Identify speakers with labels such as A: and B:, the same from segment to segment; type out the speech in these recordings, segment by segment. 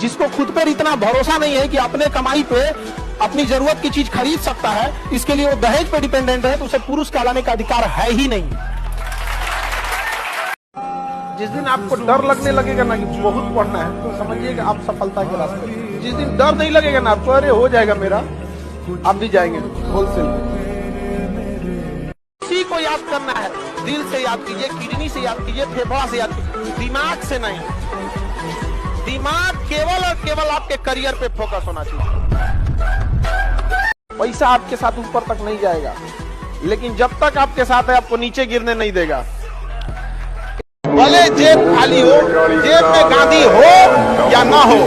A: जिसको खुद पर इतना भरोसा नहीं है कि अपने कमाई पे अपनी जरूरत की चीज खरीद सकता है, इसके लिए वो दहेज पे डिपेंडेंट है, तो उसे पुरुष कहलाने का अधिकार है ही नहीं। जिस दिन आपको डर लगने लगेगा ना कि बहुत पढ़ना है, तो समझिए कि आप सफलता के रास्ते पर। जिस दिन डर नहीं लगेगा ना आपको, अरे हो जाएगा मेरा, आप भी जाएंगे होलसेल। इसी को याद करना है, दिल से याद कीजिए, किडनी से याद कीजिए, फेफड़ा से याद कीजिए, दिमाग से नहीं। दिमाग केवल और केवल आपके करियर पे फोकस होना चाहिए। पैसा आपके साथ ऊपर तक नहीं जाएगा, लेकिन जब तक आपके साथ है आपको नीचे गिरने नहीं देगा। भले जेब खाली हो, जेब में गांधी हो या ना हो,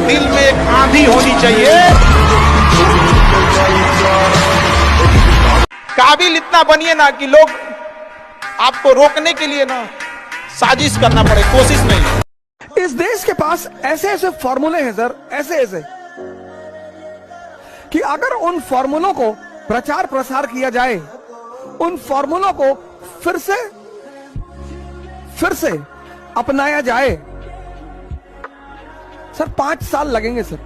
A: दिल में एक आंधी होनी चाहिए। काबिल इतना बनिए ना कि लोग आपको रोकने के लिए ना साजिश करना पड़े, कोशिश नहीं।
B: इस देश के पास ऐसे ऐसे फॉर्मूले हैं सर, ऐसे ऐसे, कि अगर उन फॉर्मूलों को प्रचार प्रसार किया जाए, उन फॉर्मूलों को फिर से अपनाया जाए, सर 5 साल लगेंगे सर।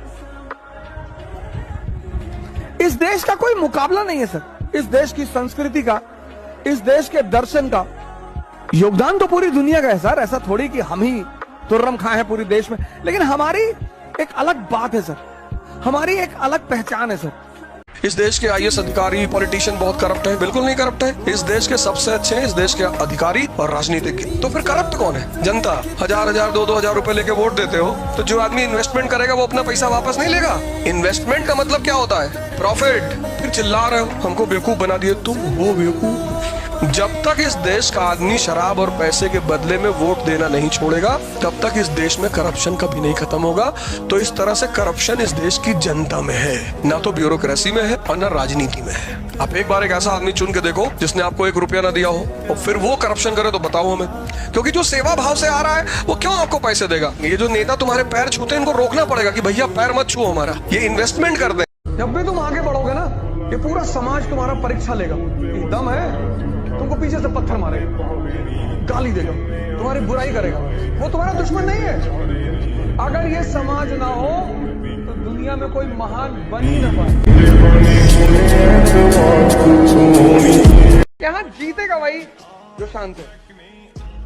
B: इस देश का कोई मुकाबला नहीं है सर। इस देश की संस्कृति का, इस देश के दर्शन का योगदान तो पूरी दुनिया का है सर। ऐसा थोड़ी कि हम ही तुर्रम खां हैं पूरे देश में, लेकिन हमारी एक अलग बात है सर, हमारी एक अलग पहचान है सर।
C: इस देश के आईएएस अधिकारी, पॉलिटिशियन बहुत करप्ट हैं? बिल्कुल नहीं करप्ट है। इस देश के सबसे अच्छे हैं इस देश के अधिकारी और राजनीतिज्ञ। तो फिर करप्ट कौन है? जनता। 1000-1000, 2-2000 रुपए लेके वोट देते हो, तो जो आदमी इन्वेस्टमेंट करेगा वो अपना पैसा वापस नहीं लेगा। इन्वेस्टमेंट का मतलब क्या होता है? प्रॉफिट। फिर चिल्ला रहे हो हमको बेवकूफ बना दिए तुम, वो बेवकूफ। जब तक इस देश का आदमी शराब और पैसे के बदले में वोट देना नहीं छोड़ेगा, तब तक इस देश में करप्शन कभी नहीं खत्म होगा। तो इस तरह से करप्शन इस देश की जनता में है, ना तो ब्यूरोक्रेसी में है और ना राजनीति में है। आप एक बार एक ऐसा आदमी चुन के देखो जिसने आपको 1 रुपया ना दिया हो और फिर वो करप्शन करे, तो बताओ हमें। क्योंकि जो सेवा भाव से आ रहा है वो क्यों आपको पैसे देगा? ये जो नेता तुम्हारे पैर छूते हैं, इनको रोकना पड़ेगा कि भैया पैर मत छुओ हमारा, ये इन्वेस्टमेंट कर दे।
B: जब भी तुम आगे बढ़ोगे ना, ये पूरा समाज तुम्हारा परीक्षा लेगा। दम है, तुमको पीछे से पत्थर मारेगा, गाली देगा, तुम्हारी बुराई करेगा। वो तुम्हारा दुश्मन नहीं है। अगर ये समाज ना हो तो दुनिया में कोई महान बन ही ना पाए। यहाँ जीतेगा वही जो शांत है,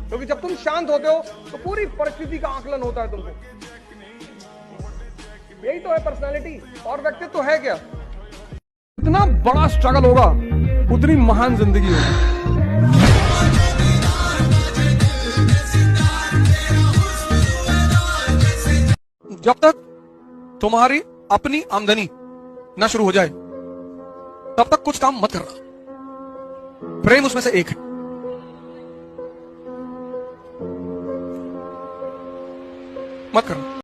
B: क्योंकि जब तुम शांत होते हो तो पूरी परिस्थिति का आकलन होता है तुमको। यही तो है पर्सनालिटी, और व्यक्तित्व है क्या? इतना बड़ा स्ट्रगल होगा, उतनी महान जिंदगी होगी। जब तक तुम्हारी अपनी आमदनी ना शुरू हो जाए, तब तक कुछ काम मत करना। प्रेम उसमें से एक है। मत करना।